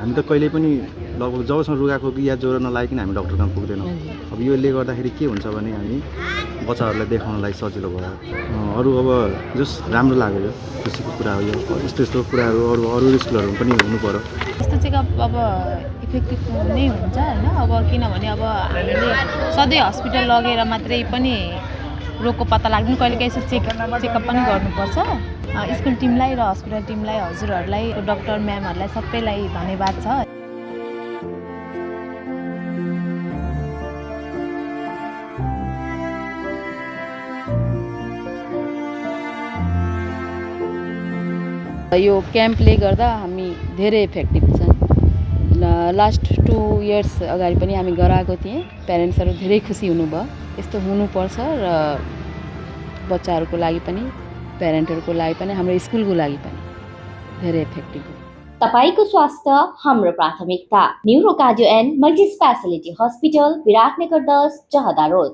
हामी त कहिले पनि लगभग जबसम्म रुगाखोकी या ज्वरो नलागिकन हामी डाक्टर कहाँ पुग्दैनौँ। अब यसले गर्दाखेरि के हुन्छ भने हामी बच्चाहरूलाई देखाउनलाई सजिलो भयो। अरू अब जस राम्रो लाग्यो खुसीको कुरा हो यो। यस्तो कुराहरू अरू स्कुलहरू पनि हुनु पर्यो। यस्तो चेकअप अब इफेक्टिभ नै हुन्छ होइन। अब किनभने अब हामीले सधैँ हस्पिटल लगेर मात्रै पनि रोगको पत्ता लाग्दैन, कहिलेकाहीँ यसो चेकअप पनि गर्नुपर्छ। स्कुल टिमलाई र हस्पिटल टिमलाई, हजुरहरूलाई, डाक्टर म्यामहरूलाई सबैलाई धन्यवाद छ। यो क्याम्पले गर्दा हामी धेरै इफेक्टिभ छन्। लास्ट 2 इयर्स अगाडि पनि हामी गराएको थियौँ। प्यारेन्ट्सहरू धेरै खुसी हुनुभयो। यस्तो हुनुपर्छ र बच्चाहरूको लागि पनि, प्यारेन्टहरूको लागि पनि, हाम्रो स्कुलको लागि पनि धेरै इफेक्टिभ हो। तपाईको स्वास्थ्य हाम्रो प्राथमिकता। Neuro cardio and multi specialty hospital, Biratnagar 10, जहदा रोड।